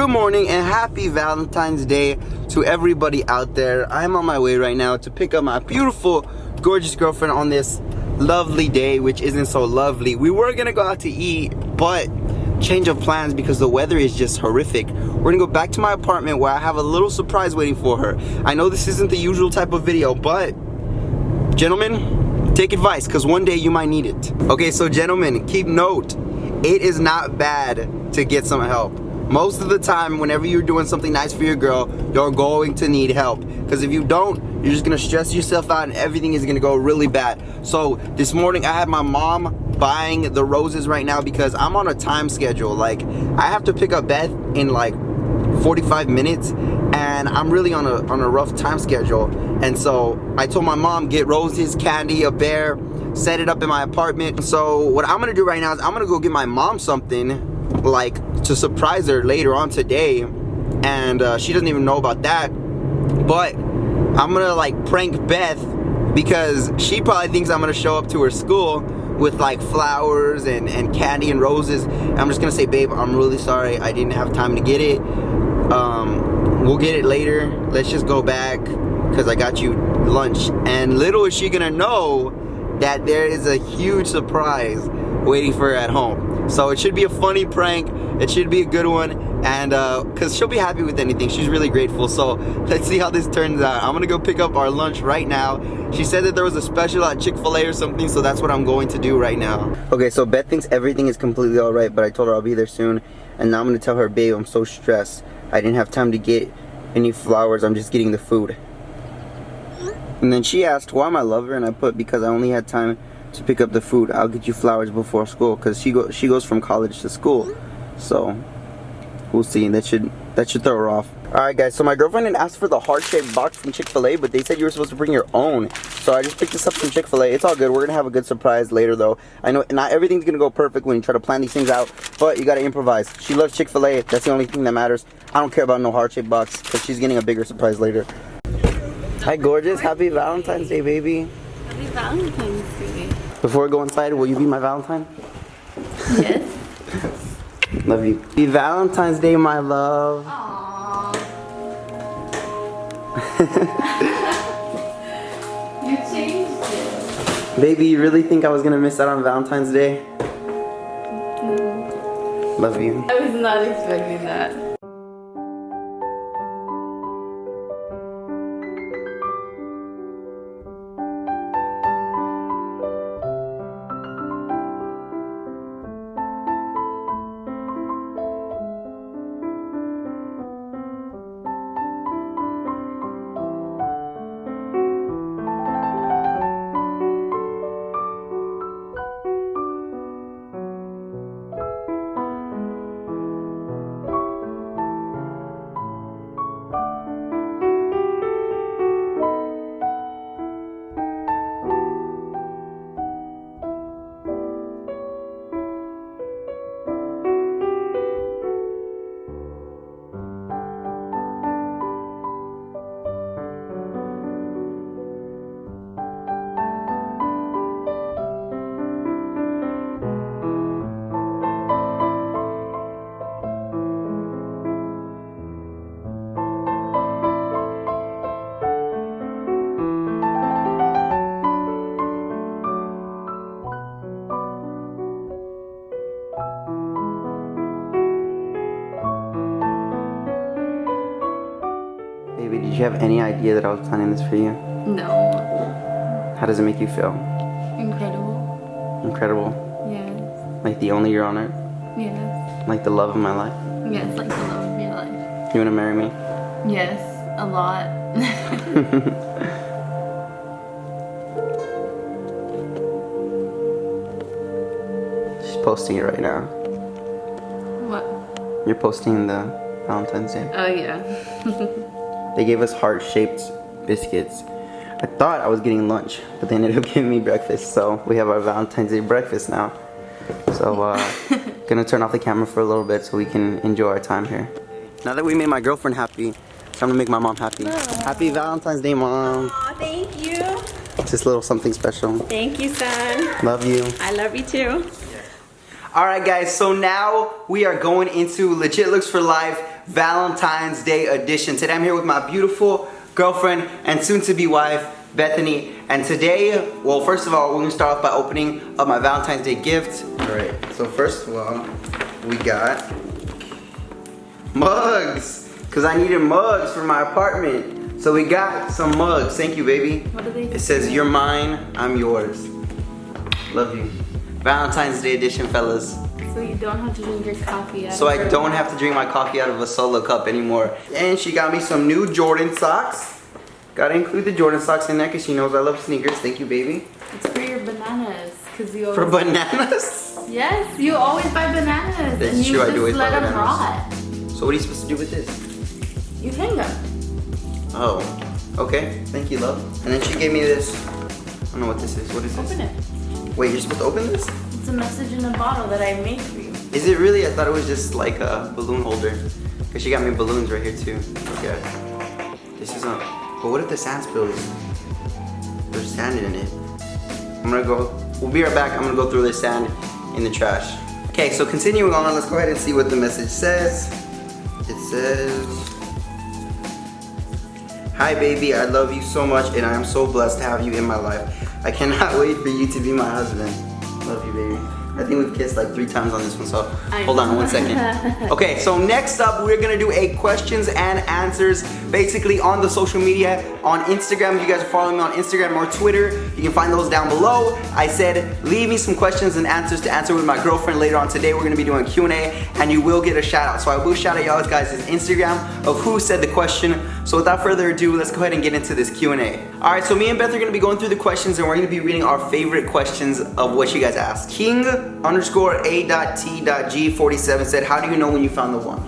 Good morning and happy Valentine's Day to everybody out there. I'm on my way right now to pick up my beautiful, gorgeous girlfriend on this lovely day, which isn't so lovely. We were gonna go out to eat, but change of plans because the weather is just horrific. We're gonna go back to my apartment where I have a little surprise waiting for her. I know this isn't the usual type of video, but gentlemen, take advice because one day you might need it. Okay, so gentlemen, keep note, it is not bad to get some help. Most of the time, whenever you're doing something nice for your girl, you're going to need help. Because if you don't, you're just gonna stress yourself out and everything is gonna go really bad. So this morning, I had my mom buying the roses right now because I'm on a time schedule. Like, I have to pick up Beth in like 45 minutes and I'm really on a rough time schedule. And so I told my mom, get roses, candy, a bear, set it up in my apartment. So what I'm gonna do right now is I'm gonna go get my mom something like to surprise her later on today, and she doesn't even know about that, but I'm gonna like prank Beth because she probably thinks I'm gonna show up to her school with like flowers and candy and roses. I'm just gonna say, babe, I'm really sorry, I didn't have time to get it. We'll get it later, let's just go back because I got you lunch. And little is she gonna know that there is a huge surprise waiting for her at home. So it should be a funny prank, it should be a good one, and because she'll be happy with anything. She's really grateful. So let's see how this turns out. I'm gonna go pick up our lunch right now. She said that there was a special at Chick-fil-A or something, so that's what I'm going to do right now. Okay, so Beth thinks everything is completely all right, but I told her I'll be there soon, and now I'm gonna tell her, babe, I'm so stressed. I didn't have time to get any flowers, I'm just getting the food. And then she asked why my lover, and I put because I only had time to pick up the food. I'll get you flowers before school because she goes from college to school. So we'll see. That should throw her off. Alright guys, so my girlfriend had asked for the heart-shaped box from Chick-fil-A, but they said you were supposed to bring your own. So I just picked this up from Chick-fil-A. It's all good. We're gonna have a good surprise later though. I know not everything's gonna go perfect when you try to plan these things out, but you gotta improvise. She loves Chick-fil-A. That's the only thing that matters. I don't care about no heart-shaped box because she's getting a bigger surprise later. Hi gorgeous, happy Valentine's Day, baby. Happy Valentine's Day. Before we go inside, will you be my Valentine? Yes. Love you. Happy Valentine's Day, my love. Aww. You changed it. Baby, you really think I was gonna miss out on Valentine's Day? No. Love you. I was not expecting that. Baby, did you have any idea that I was planning this for you? No. How does it make you feel? Incredible. Incredible? Yes. Like the only girl on earth? Yes. Like the love of my life? Yes, like the love of your life. You wanna marry me? Yes, a lot. She's posting it right now. What? You're posting the Valentine's Day. Oh yeah. They gave us heart-shaped biscuits. I thought I was getting lunch, but they ended up giving me breakfast. So we have our Valentine's Day breakfast now. So gonna turn off the camera for a little bit so we can enjoy our time here. Now that we made my girlfriend happy, it's time to make my mom happy. Happy Valentine's Day, Mom. Aw, thank you. Just a little something special. Thank you, son. Love you. I love you too. Alright guys, so now we are going into Legit Looks for Life. Valentine's Day edition. Today I'm here with my beautiful girlfriend and soon-to-be wife, Bethany. And today, well, first of all, we're gonna start off by opening up my Valentine's Day gift. All right, so first of all, we got mugs, because I needed mugs for my apartment. So we got some mugs. Thank you, baby. What do they say? It says, "You're mine, I'm yours." Love you. Valentine's Day edition, fellas. So you don't have to drink your coffee out So of I her don't mug. have to drink my coffee out of a solo cup anymore. And she got me some new Jordan socks. Gotta include the Jordan socks in there because she knows I love sneakers. Thank you, baby. It's for your bananas, cause you always. For bananas? Yes, you always buy bananas. That's and you true, I just do always let buy them bananas. rot. So what are you supposed to do with this? You hang them. Oh, okay. Thank you, love. And then she gave me this. I don't know what this is. What is this? Open it. Wait, you're supposed to open this? It's a message in a bottle that I made for you. Is it really? I thought it was just like a balloon holder. Because she got me balloons right here too. Okay. This is not. But what if the sand spills? There's sand in it. I'm gonna go. We'll be right back. I'm gonna go through this sand in the trash. Okay, so continuing on, let's go ahead and see what the message says. It says, "Hi baby, I love you so much and I am so blessed to have you in my life. I cannot wait for you to be my husband. Love you, baby." I think we've kissed like 3 times on this one, so hold on one second. Okay, so next up, we're gonna do a questions and answers, basically on the social media, on Instagram. If you guys are following me on Instagram or Twitter, you can find those down below. I said, leave me some questions and answers to answer with my girlfriend later on today. We're gonna be doing a Q&A, and you will get a shout out. So I will shout out y'all guys' Instagram of who said the question. So without further ado, let's go ahead and get into this Q&A. All right, so me and Beth are gonna be going through the questions, and we're gonna be reading our favorite questions of what you guys asked. King_A.T.G47 said, "How do you know when you found the one?"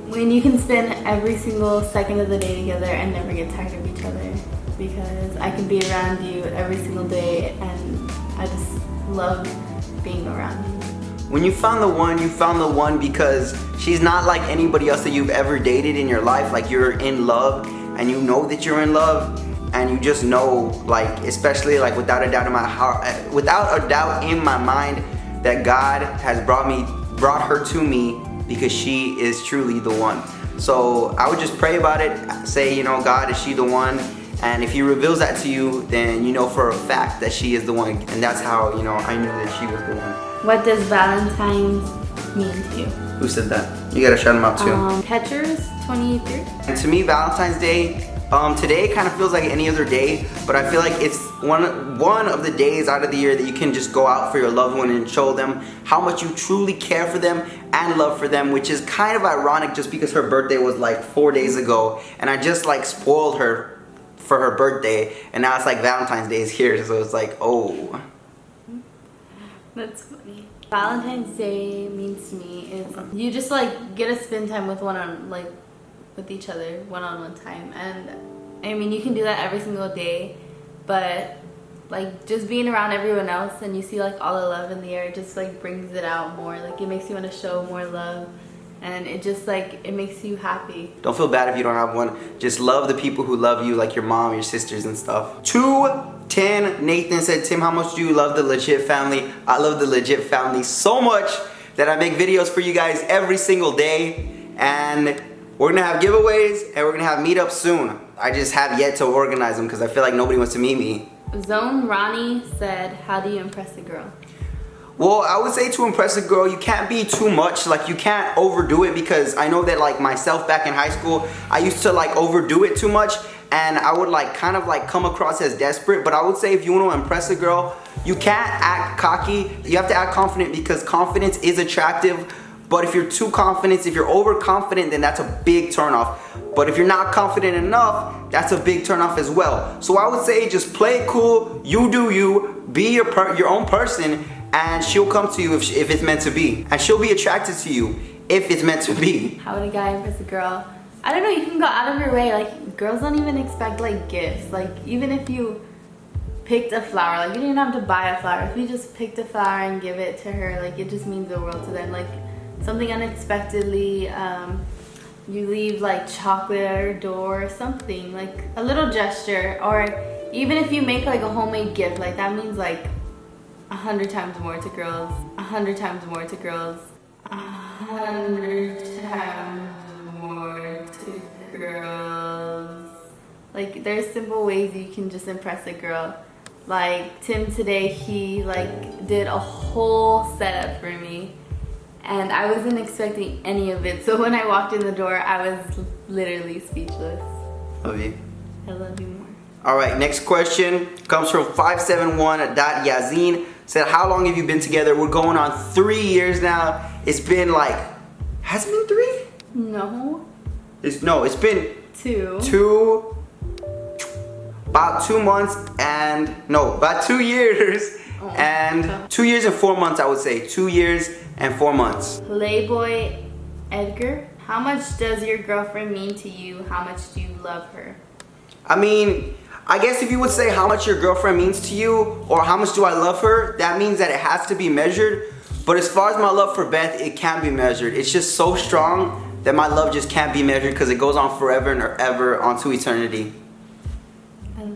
When you can spend every single second of the day together and never get tired of each other, because I can be around you every single day and I just love being around you. When you found the one because she's not like anybody else that you've ever dated in your life. Like, you're in love and you know that you're in love, and you just know, like, especially like without a doubt in my heart, without a doubt in my mind, that God has brought her to me because she is truly the one. So I would just pray about it, say, you know, God, is she the one? And if he reveals that to you, then you know for a fact that she is the one. And that's how, you know, I knew that she was the one. What does Valentine's mean to you? Who said that? You gotta shout them out too. Catchers 23. And to me, Valentine's Day, today kind of feels like any other day, but I feel like it's one of the days out of the year that you can just go out for your loved one and show them how much you truly care for them and love for them, which is kind of ironic just because her birthday was like 4 days ago, and I just like spoiled her for her birthday, and now it's like Valentine's Day is here, so it's like, oh. That's funny. Valentine's Day means to me is you just like get to spend time with with each other one-on-one time. And I mean, you can do that every single day, but like just being around everyone else and you see like all the love in the air, it just like brings it out more. Like, it makes you want to show more love, and it just like, it makes you happy. Don't feel bad if you don't have one. Just love the people who love you, like your mom, your sisters and stuff. 210 Nathan said, "Tim, how much do you love the Legit family?" I love the Legit family so much that I make videos for you guys every single day, and we're gonna have giveaways and we're gonna have meetups soon. I just have yet to organize them because I feel like nobody wants to meet me. Zone Ronnie said, "How do you impress a girl?" Well, I would say to impress a girl, you can't be too much. Like, you can't overdo it, because I know that like myself back in high school, I used to like overdo it too much, and I would like kind of like come across as desperate. But I would say if you want to impress a girl, you can't act cocky. You have to act confident, because confidence is attractive. But if you're too confident, if you're overconfident, then that's a big turnoff. But if you're not confident enough, that's a big turnoff as well. So I would say just play it cool, you do you, be your own person, and she'll come to you if it's meant to be. And she'll be attracted to you if it's meant to be. How would a guy impress a girl? I don't know, you can go out of your way. Like, girls don't even expect like gifts. Like, even if you picked a flower, like, you didn't have to buy a flower. If you just picked a flower and give it to her, like, it just means the world to them. Like, something unexpectedly, you leave like chocolate at her door or something, like a little gesture. Or even if you make like a homemade gift, like, that means like 100 times more to girls, 100 times more to girls, 100 100 times more to girls. Like, there's simple ways you can just impress a girl. Like, Tim today, he like did a whole setup for me. And I wasn't expecting any of it. So when I walked in the door, I was literally speechless. Love you. I love you more. All right, next question comes from 571.Yazin. Said, how long have you been together? We're going on 3 years now. It's been like, has it been 3? No. It's been 2. About 2 months and, no, about 2 years. Oh, and 2 years and 4 months, I would say. 2 years and 4 months. Playboy Edgar, how much does your girlfriend mean to you? How much do you love her? I mean, I guess if you would say how much your girlfriend means to you or how much do I love her, that means that it has to be measured. But as far as my love for Beth, it can be measured. It's just so strong that my love just can't be measured because it goes on forever and ever onto eternity. I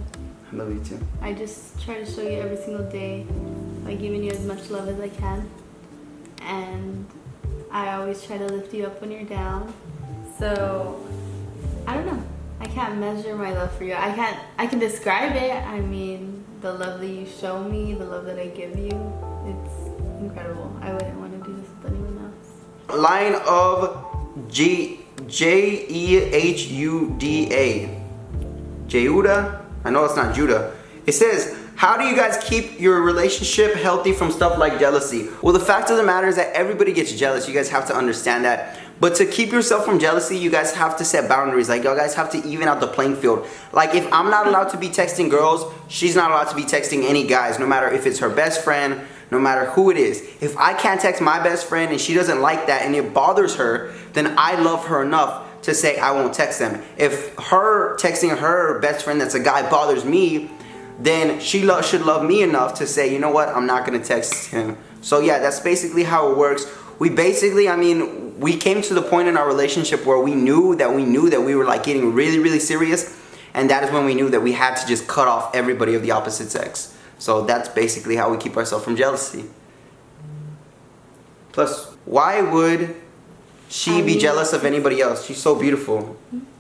love you too. I just try to show you every single day by giving you as much love as I can. And I always try to lift you up when you're down. So, I don't know. I can't measure my love for you. I can describe it. I mean, the love that you show me, the love that I give you, it's incredible. I wouldn't want to do this with anyone else. Line of Jehuda. Jehuda? I know it's not Judah. It says, how do you guys keep your relationship healthy from stuff like jealousy? Well, the fact of the matter is that everybody gets jealous. You guys have to understand that. But to keep yourself from jealousy, you guys have to set boundaries. Like, y'all guys have to even out the playing field. Like, if I'm not allowed to be texting girls, she's not allowed to be texting any guys, no matter if it's her best friend, no matter who it is. If I can't text my best friend and she doesn't like that and it bothers her, then I love her enough to say I won't text them. If her texting her best friend that's a guy bothers me, then she should love me enough to say, you know what, I'm not gonna text him. So yeah, that's basically how it works. We basically, I mean, we came to the point in our relationship where we knew that we were like getting really, really serious. And that is when we knew that we had to just cut off everybody of the opposite sex. So that's basically how we keep ourselves from jealousy. Plus, why would she be jealous of anybody else? She's so beautiful.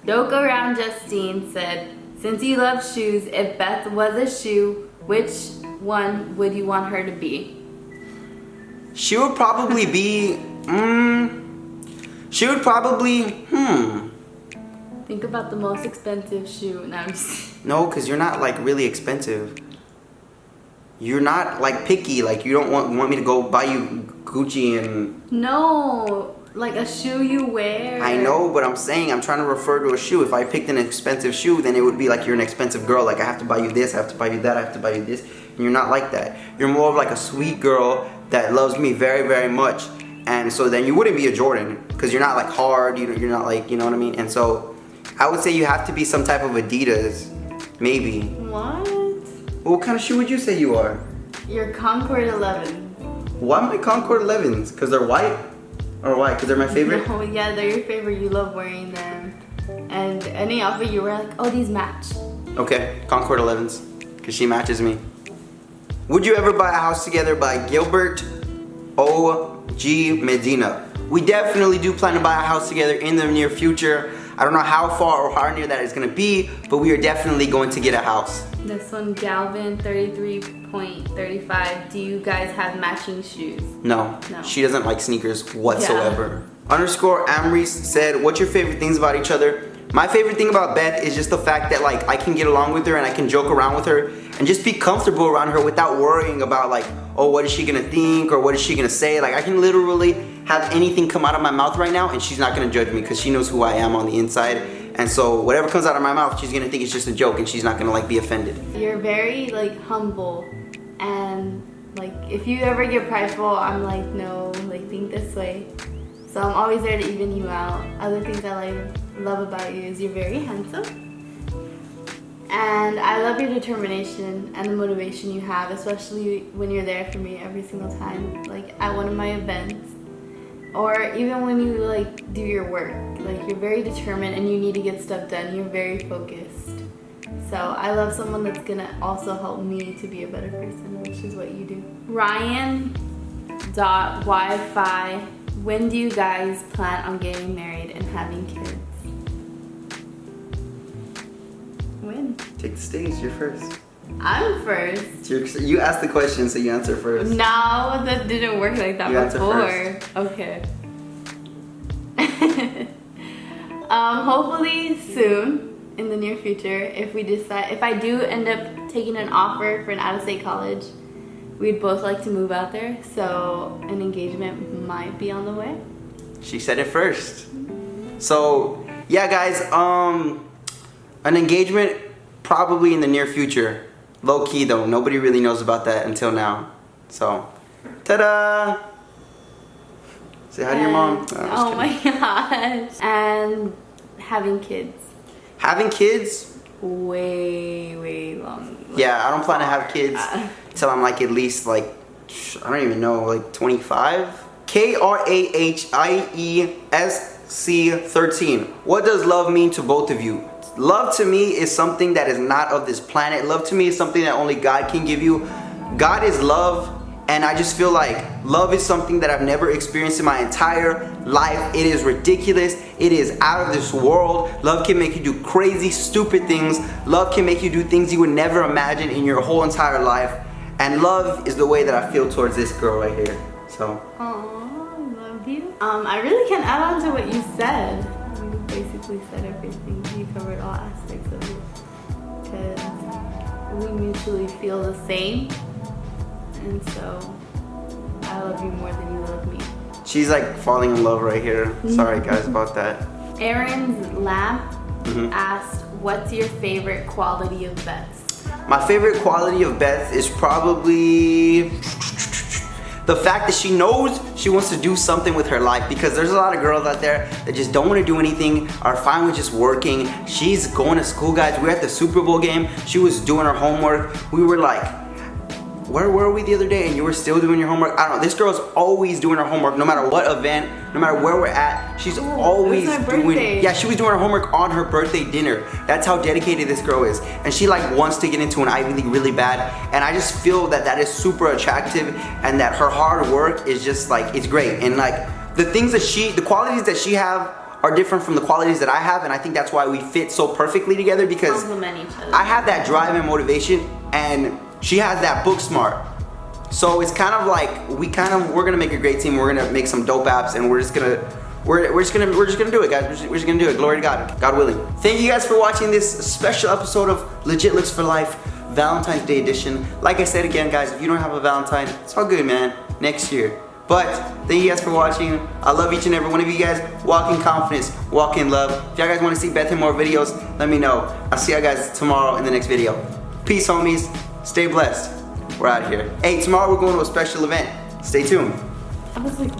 Don't Go Around Justine said, since you love shoes, if Beth was a shoe, which one would you want her to be? She would probably be, she would probably, Think about the most expensive shoe. No, I'm just... No, because you're not like really expensive. You're not like picky, like you don't want me to go buy you Gucci and... No, like a shoe you wear. I know, but I'm saying I'm trying to refer to a shoe. If I picked an expensive shoe, then it would be like you're an expensive girl. Like I have to buy you this, I have to buy you that, I have to buy you this. And you're not like that. You're more of like a sweet girl that loves me very, very much. And so then you wouldn't be a Jordan because you're not like hard. You're not like, you know what I mean? And so I would say you have to be some type of Adidas, maybe. What? What kind of shoe would you say you are? Your Concord 11. Why my Concord 11s? Because they're white? Or why? Because they're my favorite? No, yeah, they're your favorite. You love wearing them. And any outfit you wear, like, oh, these match. Okay, Concord 11s. Because she matches me. Would you ever buy a house together by Gilbert O.G. Medina? We definitely do plan to buy a house together in the near future. I don't know how far or how near that is going to be, but we are definitely going to get a house. This one, Galvin 33.35. Do you guys have matching shoes? No. She doesn't like sneakers whatsoever. Yeah. Underscore Amris said, what's your favorite things about each other? My favorite thing about Beth is just the fact that like I can get along with her and I can joke around with her and just be comfortable around her without worrying about like, oh, what is she gonna think or what is she gonna say? Like I can literally have anything come out of my mouth right now and she's not gonna judge me because she knows who I am on the inside. And so whatever comes out of my mouth, she's gonna think it's just a joke and she's not gonna like be offended. You're very like humble, and like if you ever get prideful, I'm like, no, like think this way. So I'm always there to even you out. Other things I love about you is you're very handsome. And I love your determination and the motivation you have, especially when you're there for me every single time, like at one of my events. Or even when you like do your work, like you're very determined and you need to get stuff done. You're very focused. So I love someone that's gonna also help me to be a better person, which is what you do. Ryan.Wi-Fi When do you guys plan on getting married and having kids? When? Take the stage, you're first. I'm first. You asked the question, so you answer first. No, that didn't work like that You answer before. Okay. Hopefully soon, in the near future, if I do end up taking an offer for an out-of-state college, we'd both like to move out there, so an engagement might be on the way. She said it first. So yeah, guys, an engagement probably in the near future. Low key though, nobody really knows about that until now. So, ta-da! Say hi to your mom. Oh my gosh. And having kids. Having kids? Way long. Yeah, I don't plan to have kids until I'm like at least like, I don't even know, like 25? KRAHIESC13. What does love mean to both of you? Love to me is something that is not of this planet. Love to me is something that only God can give you. God is love, and I just feel like love is something that I've never experienced in my entire life. It is ridiculous. It is out of this world. Love can make you do crazy, stupid things. Love can make you do things you would never imagine in your whole entire life. And love is the way that I feel towards this girl right here. So. Aww, I love you. I really can add on to what you said. You basically said everything. You covered all aspects of it. Because we mutually feel the same. And so, I love you more than you love me. She's like falling in love right here. Sorry guys about that. Aaron's Lamp asked, what's your favorite quality of Beth's? My favorite quality of Beth is probably the fact that she knows she wants to do something with her life, because there's a lot of girls out there that just don't want to do anything, are fine with just working. She's going to school, guys. We were at the Super Bowl game. She was doing her homework. We were like, where were we the other day? And you were still doing your homework? I don't know. This girl's always doing her homework, no matter what event, no matter where we're at. She's always doing. Yeah, she was doing her homework on her birthday dinner. That's how dedicated this girl is. And she like wants to get into an Ivy League really bad. And I just feel that that is super attractive, and that her hard work is just like, it's great. And like the things that the qualities that she have are different from the qualities that I have, and I think that's why we fit so perfectly together, because Complement each other. I have that drive and motivation, and she has that book smart. So it's kind of like we're gonna make a great team. We're gonna make some dope apps, and we're just gonna do it, guys. We're just gonna do it. Glory to God, God willing. Thank you guys for watching this special episode of Legit Looks for Life, Valentine's Day edition. Like I said again, guys, if you don't have a Valentine, it's all good, man. Next year. But thank you guys for watching. I love each and every one of you guys. Walk in confidence, walk in love. If y'all guys want to see Beth in more videos, let me know. I'll see y'all guys tomorrow in the next video. Peace, homies. Stay blessed. We're out of here. Hey, tomorrow we're going to a special event. Stay tuned. I was like,